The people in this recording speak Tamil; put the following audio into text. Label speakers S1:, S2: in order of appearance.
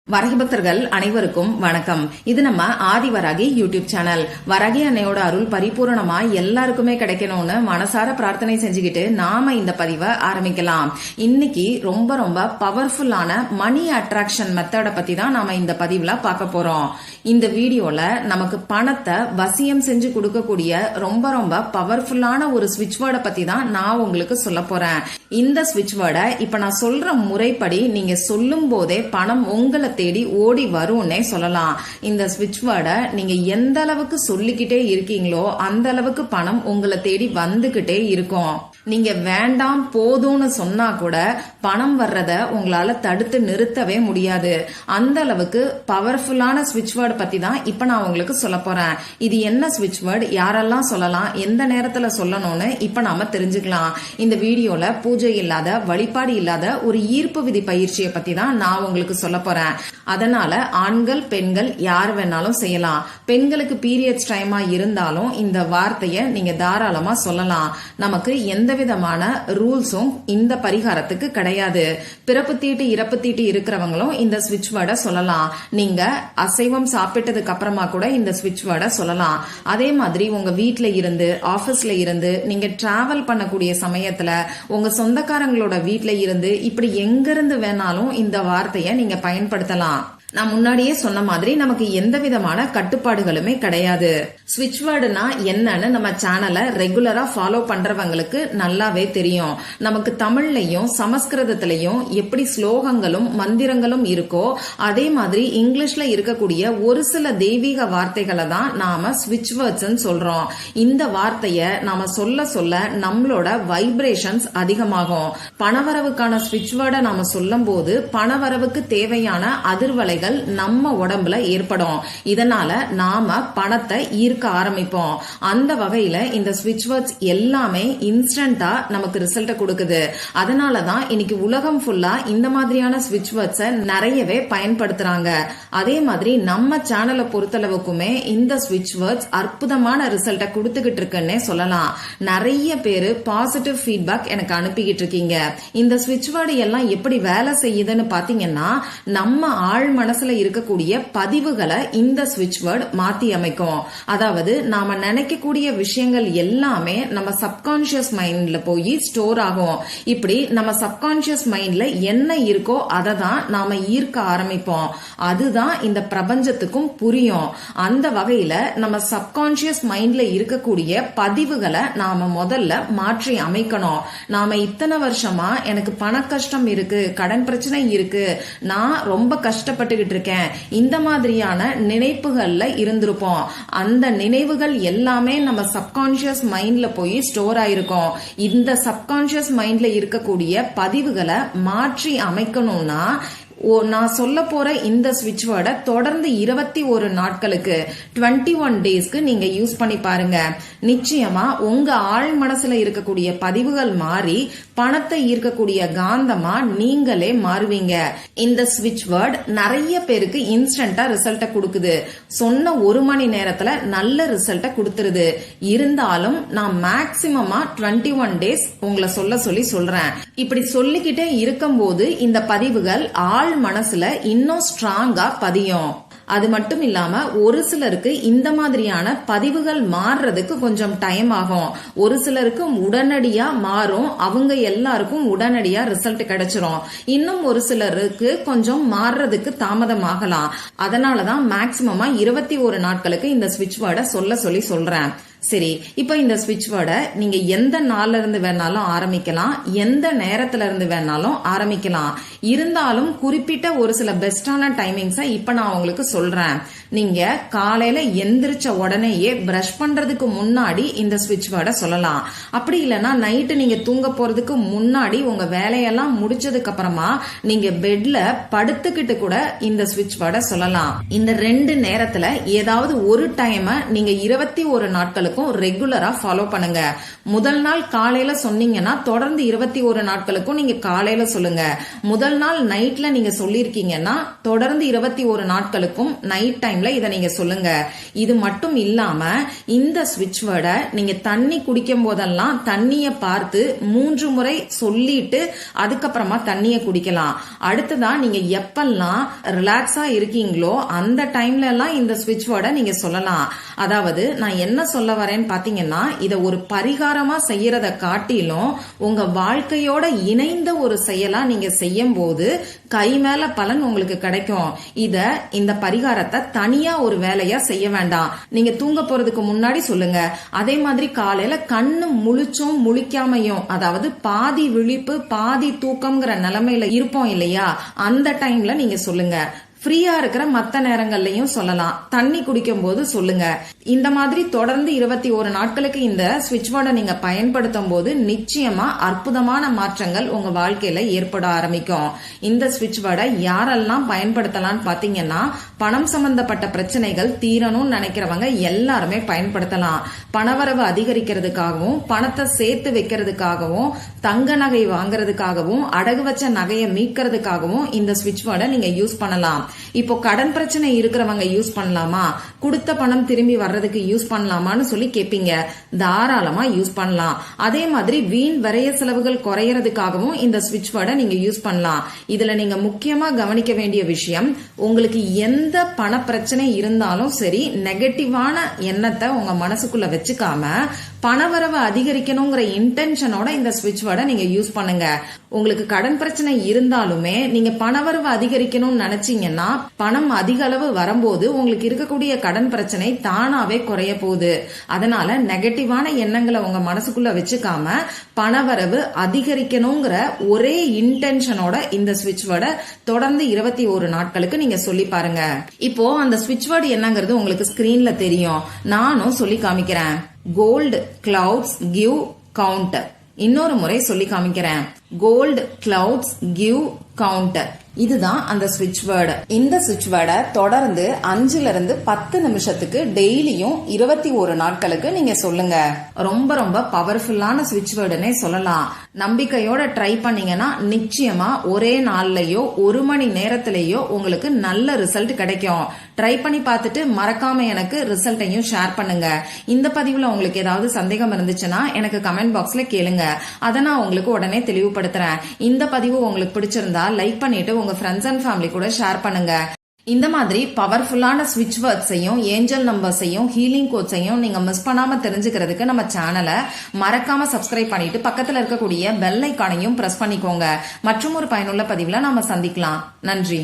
S1: வரகி பக்தர்கள் அனைவருக்கும் வணக்கம். இது நம்ம ஆதிவராகி யூடியூப் சேனல். வரகி அன்னையோட அருள் பரிபூரணமா எல்லாருக்குமே கிடைக்கணும்னு மனசார பிரார்த்தனை செஞ்சுக்கிட்டு நாம இந்த பதிவை ஆரம்பிக்கலாம். இன்னைக்கு ரொம்ப ரொம்ப பவர்ஃபுல்லான மணி அட்ராக்ஷன் மெத்தட பத்தி தான் நாம இந்த பதிவுல பார்க்க போறோம். இந்த வீடியோல நமக்கு பணத்தை வசியம் செஞ்சு கொடுக்கக்கூடிய ரொம்ப ரொம்ப பவர்ஃபுல்லான ஒரு ஸ்விட்ச் வேர்டை பத்தி தான் நான் உங்களுக்கு சொல்ல போறேன். இந்த ஸ்விட்ச் வேர்டை இப்ப நான் சொல்ற முறைப்படி நீங்க சொல்லும் போதே பணம் உங்களை தேடி ஓடி வரும்னே சொல்லலாம். இந்த ஸ்விட்ச் வேர்டை நீங்க எந்த அளவுக்கு சொல்லிக்கிட்டே இருக்கீங்களோ அந்த அளவுக்கு பணம் உங்களை தேடி வந்துகிட்டே இருக்கும். நீங்க வேண்டாம் போதும்னு சொன்னா கூட பணம் வர்றத உங்களால தடுத்து நிறுத்தவே முடியாது. அந்த அளவுக்கு பவர்ஃபுல்லான ஸ்விட்ச் வேர்டு பத்தி தான் இப்ப நான் உங்களுக்கு சொல்ல போறேன். இது என்ன ஸ்விட்ச் வேர்டு, யாரெல்லாம் சொல்லலாம், எந்த நேரத்துல சொல்லணும்னு இப்ப நாம தெரிஞ்சுக்கலாம். இந்த வீடியோல பூஜை இல்லாத, வழிபாடு இல்லாத ஒரு ஈர்ப்பு விதி பயிற்சியை பத்தி தான் நான் உங்களுக்கு சொல்ல போறேன். அதனால ஆண்கள் பெண்கள் யார் வேணாலும் செய்யலாம். பெண்களுக்கு பீரியட்ஸ் டைமா இருந்தாலும் இந்த வார்த்தைய நீங்க தாராளமா சொல்லலாம். நமக்கு எந்த விதமான ரூல்ஸும் இந்த பரிகாரத்துக்கு கிடையாது. பிறப்பு தீட்டு இறப்பு தீட்டு இருக்கிறவங்களும் இந்த ஸ்விட்ச் வேர்டை சொல்லலாம். நீங்க அசைவம் சாப்பிட்டதுக்கு அப்புறமா கூட இந்த ஸ்விட்ச் வேர்டை சொல்லலாம். அதே மாதிரி உங்க வீட்ல இருந்து, ஆபீஸ்ல இருந்து, நீங்க டிராவல் பண்ணக்கூடிய சமயத்துல, உங்க சொந்தக்காரங்களோட வீட்ல இருந்து, இப்படி எங்க இருந்து வேணாலும் இந்த வார்த்தைய நீங்க பயன்படுத்தலாம். நான் முன்னாடியே சொன்ன மாதிரி நமக்கு எந்த விதமான கட்டுப்பாடுகளுமே கிடையாது. ஸ்விட்ச் வேர்டுனா என்னன்னு நம்ம சேனலை ரெகுலரா ஃபாலோ பண்றவங்களுக்கு நல்லாவே தெரியும். நமக்கு தமிழ்லயும் சமஸ்கிருதத்திலையும் எப்படி ஸ்லோகங்களும் மந்திரங்களும் இருக்கோ அதே மாதிரி இங்கிலீஷ்ல இருக்கக்கூடிய ஒரு சில தெய்வீக வார்த்தைகளை தான் நாம ஸ்விட்ச் வேர்ட்ஸ் சொல்றோம். இந்த வார்த்தைய நாம சொல்ல சொல்ல நம்மளோட வைப்ரேஷன்ஸ் அதிகமாகும். பணவரவுக்கான ஸ்விட்ச் வேர்டை நாம சொல்லும் போது பணவரவுக்கு தேவையான அதிர்வலை நம்ம உடம்புல ஏற்படும். இதனால நாம பணத்தை ஈர்க்க ஆரம்பிப்போம். அந்த வகையில இந்த ஸ்விட்ச் வேர்ட்ஸ் எல்லாமே இன்ஸ்டன்டா நமக்கு ரிசல்ட் கொடுக்குது. அதனாலதான் இன்னைக்கு உலகம் ஃபுல்லா இந்த மாதிரியான ஸ்விட்ச் வேர்ட்ஸை நிறையவே பயன்படுத்துறாங்க. அதே மாதிரி நம்ம சேனலை பொறுத்தளவுக்குமே இந்த ஸ்விட்ச் வேர்ட்ஸ் அற்புதமான ரிசல்ட்டை கொடுத்துக்கிட்டு இருக்குன்னே சொல்லலாம். நிறைய பேரு பாசிட்டிவ் ஃபீட்பேக் எனக்கு அனுப்பிக்கிட்டு இருக்கீங்க. இந்த ஸ்விட்ச் வேர்டு எல்லாம் எப்படி வேலை செய்யுதுன்னு பாத்தீங்கன்னா, நம்ம ஆழ் மனசுல இருக்கக்கூடிய பதிவுகளை இந்த ஸ்விட்ச் வேர்டு மாத்தி அமைக்கும். அதாவது நாம நினைக்கக்கூடிய விஷயங்கள் எல்லாமே நம்ம சப்கான்சியஸ் மைண்ட்ல போய் ஸ்டோர் ஆகும். இப்படி நம்ம சப்கான்சியஸ் மைண்ட்ல என்ன இருக்கோ அதை தான் நாம ஈர்க்க ஆரம்பிப்போம். அதுதான் இந்த பிரபஞ்சத்துக்கும் புரியும். அந்த வகையில நம்ம சப்கான்சியஸ் மைண்ட்ல இருக்கக்கூடிய பதிவுகளை நாம முதல்ல மாற்றி அமைக்கணும். நாம இத்தனை வருஷமா எனக்கு பண கஷ்டம் இருக்கு, கடன் பிரச்சனை இருக்கு, நான் ரொம்ப கஷ்டப்பட்டு இருக்கேன், இந்த மாதிரியான நினைப்புகள்ல இருந்திருப்போம். அந்த நினைவுகள் எல்லாமே நம்ம சப்கான்சியஸ் மைண்ட்ல போய் ஸ்டோர் ஆயிருக்கும். இந்த சப்கான்சியஸ் மைண்ட்ல இருக்கக்கூடிய பதிவுகளை மாற்றி அமைக்கணும்னா நான் சொல்ல போற இந்த ஸ்விட்ச் வேர்டை தொடர்ந்து 21 நாட்களுக்கு 21 டேஸ்க்கு நீங்க யூஸ் பண்ணி பாருங்க. நிச்சயமா உங்க ஆழ் மனசுல இருக்கக்கூடிய பதிவுகள் மாறி பணத்தை ஈர்க்கக்கூடிய காந்தமா நீங்களே மாறுவீங்க. இந்த ஸ்விட்ச் வேர்ட் நிறைய பேருக்கு இன்ஸ்டன்டா ரிசல்ட்ட கொடுக்குது. சொன்ன 1 மணி நேரத்துல நல்ல ரிசல்ட்ட கொடுத்துருது. இருந்தாலும் நான் மேக்சிமமா 21 டேஸ் உங்களை சொல்லி சொல்றேன். இப்படி சொல்லிக்கிட்டே இருக்கும் போது இந்த பதிவுகள் ஆழ் மனசுல இன்னும் ஸ்ட்ராங்கா பதியும். அது மட்டும் இல்லாம ஒரு சிலருக்கு இந்த மாதிரியான பதிவுகள் மாறுறதுக்கு கொஞ்சம் டைம் ஆகும். ஒரு சிலருக்கு உடனடியா மாறும். அவங்க எல்லாருக்கும் உடனடியா ரிசல்ட் கிடைச்சிரும். இன்னும் ஒரு சிலருக்கு கொஞ்சம் மாறுறதுக்கு தாமதம் ஆகலாம். அதனாலதான் மேக்சிமமா 21 நாட்களுக்கு இந்த ஸ்விட்ச் வேர்டை சொல்லி சொல்றேன். சரி, இப்ப இந்த ஸ்விட்ச் வேர்டை நீங்க எந்த நாள்ல இருந்து வேணாலும் ஆரம்பிக்கலாம், எந்த நேரத்துல இருந்து வேணாலும் ஆரம்பிக்கலாம். இருந்தாலும் குறிப்பிட்ட ஒரு சில பெஸ்டான டைமிங்ஸை இப்ப நான் உங்களுக்கு சொல்றேன். நீங்க காலையில எந்திரிச்ச உடனேயே பிரஷ் பண்றதுக்கு முன்னாடி இந்த ஸ்விட்ச் வேர்டை சொல்லலாம். அப்படி இல்லைன்னா நைட்டு நீங்க தூங்க போறதுக்கு முன்னாடி உங்க வேலையெல்லாம் முடிச்சதுக்கு அப்புறமா நீங்க பெட்ல படுத்துக்கிட்டு கூட இந்த ஸ்விட்ச் வேர்டை சொல்லலாம். இந்த 2 நேரத்துல ஏதாவது ஒரு டைம் நீங்க 21 நாட்களுக்கு நாட்களுக்கும் ரெகுலரா ஃபாலோ பண்ணுங்க. முதல் நாள் காலையில சொன்னீங்கன்னா தொடர்ந்து 21 நாட்களுக்கும் நீங்க காலையில சொல்லுங்க. முதல் நாள் நைட்ல நீங்க சொல்லிருக்கீங்கன்னா தொடர்ந்து 21 நாட்களுக்கும் நைட் டைம்ல இதை நீங்க சொல்லுங்க. இது மட்டும் இல்லாம இந்த ஸ்விட்ச் வேர்டை நீங்க தண்ணி குடிக்கும் போதெல்லாம் தண்ணிய பார்த்து 3 முறை சொல்லிட்டு அதுக்கப்புறமா தண்ணிய குடிக்கலாம். அடுத்ததான் நீங்க எப்பெல்லாம் ரிலாக்ஸா இருக்கீங்களோ அந்த டைம்ல எல்லாம் இந்த ஸ்விட்ச் வேர்டை நீங்க சொல்லலாம். அதாவது நான் என்ன சொல்ல வரேன்னு பாத்தீங்கன்னா, இத ஒரு பரிகாரமா செய்யறத காட்டிலும் உங்க வாழ்க்கையோட இணைந்த ஒரு செயலா நீங்க செய்யும் போது கை மேல பலன் உங்களுக்கு கிடைக்கும். இந்த பரிகாரத்தை தனியா ஒரு வேலையா செய்ய வேண்டாம். நீங்க தூங்க போறதுக்கு முன்னாடி சொல்லுங்க. அதே மாதிரி காலையில கண்ணு முழிச்சும் முழிக்காமையும், அதாவது பாதி விழிப்பு பாதி தூக்கம்ங்கிற நிலைமையில இருப்போம் இல்லையா, அந்த டைம்ல நீங்க சொல்லுங்க. ஃப்ரீயா இருக்கிற மத்த நேரங்கள்லயும் சொல்லலாம். தண்ணி குடிக்கும் போது சொல்லுங்க. இந்த மாதிரி தொடர்ந்து 21 நாட்களுக்கு இந்த ஸ்விட்ச் வேர்டை நீங்க பயன்படுத்தும் போது நிச்சயமா அற்புதமான மாற்றங்கள் உங்க வாழ்க்கையில ஏற்பட ஆரம்பிக்கும். இந்த ஸ்விட்ச் வேர்டை யாரெல்லாம் பயன்படுத்தலாம்னு பாத்தீங்கன்னா, பணம் சம்பந்தப்பட்ட பிரச்சனைகள் தீரணும்னு நினைக்கிறவங்க எல்லாருமே பயன்படுத்தலாம். பணவரவு அதிகரிக்கிறதுக்காகவும், பணத்தை சேர்த்து வைக்கிறதுக்காகவும், தங்க நகை வாங்குறதுக்காகவும், அடகு வச்ச நகையை மீட்கிறதுக்காகவும் இந்த ஸ்விட்ச் வேர்டை நீங்க யூஸ் பண்ணலாம். இப்போ கடன் பிரச்சனை இருக்கிறவங்க யூஸ் பண்ணலாமா, கொடுத்த பணம் திரும்பி வர்றதுக்கு யூஸ் பண்ணலாமான்னு சொல்லி கேப்பீங்க. தாராளமா யூஸ் பண்ணலாம். அதே மாதிரி வீண் விரைய செலவுகள் குறையறதுக்காகவும் இந்த ஸ்விட்ச் வேர்டை நீங்க யூஸ் பண்ணலாம். இதுல நீங்க முக்கியமா கவனிக்க வேண்டிய விஷயம், உங்களுக்கு எந்த பண பிரச்சனை இருந்தாலும் சரி, நெகட்டிவான எண்ணத்தை உங்க மனசுக்குள்ள வச்சுக்காம பணவரவு அதிகரிக்கணுங்கிற இன்டென்ஷனோட இந்த ஸ்விட்ச் வேர்டை நீங்க யூஸ் பண்ணுங்க. உங்களுக்கு கடன் பிரச்சனை இருந்தாலுமே நீங்க பணவரவு அதிகரிக்கணும்னு நினைச்சீங்கன்னா, பணம் அதிக அளவு வரும்போது உங்களுக்கு இருக்கக்கூடிய கடன் பிரச்சனை தானாவே குறைய போகுது. அதனால நெகட்டிவான எண்ணங்களை உங்க மனசுக்குள்ள வச்சுக்காம பணவரவு அதிகரிக்கணுங்கிற ஒரே இன்டென்ஷனோட இந்த ஸ்விட்ச் வேர்டை தொடர்ந்து 21 நாட்களுக்கு நீங்க சொல்லி பாருங்க. இப்போ அந்த ஸ்விட்ச் வேர்டு என்னங்கிறது உங்களுக்கு ஸ்கிரீன்ல தெரியும். நானும் சொல்லி காமிக்கிறேன். Gold clouds give count. இன்னொரு முறை சொல்லி காமிக்கிறேன். Gold clouds give count. இதுதான் அந்த ஸ்விட்ச் வேர்டு. இந்த ஸ்விட்ச் வேர்டை தொடர்ந்து 5ல இருந்து 10 நிமிஷத்துக்கு டெய்லியும் 21 நாட்களுக்கு நீங்க சொல்லுங்க. ரொம்ப ரொம்ப பவர்ஃபுல்லான ஸ்விட்ச் வேர்டுன்னே சொல்லலாம். நம்பிக்கையோட ட்ரை பண்ணீங்கன்னா நிச்சயமா ஒரே நாள்லயோ 1 மணி நேரத்திலேயோ உங்களுக்கு நல்ல ரிசல்ட் கிடைக்கும். ட்ரை பண்ணி பார்த்துட்டு மறக்காம எனக்கு ரிசல்ட்டையும் ஷேர் பண்ணுங்க. இந்த பதிவுல உங்களுக்கு ஏதாவது சந்தேகம் இருந்துச்சுன்னா எனக்கு கமெண்ட் பாக்ஸ்ல கேளுங்க. அதை நான் உங்களுக்கு உடனே தெளிவுபடுத்துறேன். இந்த பதிவு உங்களுக்கு பிடிச்சிருந்தா லைக் பண்ணிட்டு உங்க ஃப்ரெண்ட்ஸ் அண்ட் ஃபேமிலி கூட ஷேர் பண்ணுங்க. இந்த மாதிரி பவர்ஃபுல்லான ஸ்விட்ச் வேர்ட்ஸையும் ஏஞ்சல் நம்பர்ஸையும் ஹீலிங் கோட்ஸையும் நீங்க மிஸ் பண்ணாம தெரிஞ்சுக்கிறதுக்கு நம்ம சேனலை மறக்காம சப்ஸ்கிரைப் பண்ணிட்டு பக்கத்துல இருக்கக்கூடிய பெல் ஐகானையும் பிரஸ் பண்ணிக்கோங்க. மற்றும் ஒரு பயனுள்ள பதிவுல நாம சந்திக்கலாம். நன்றி.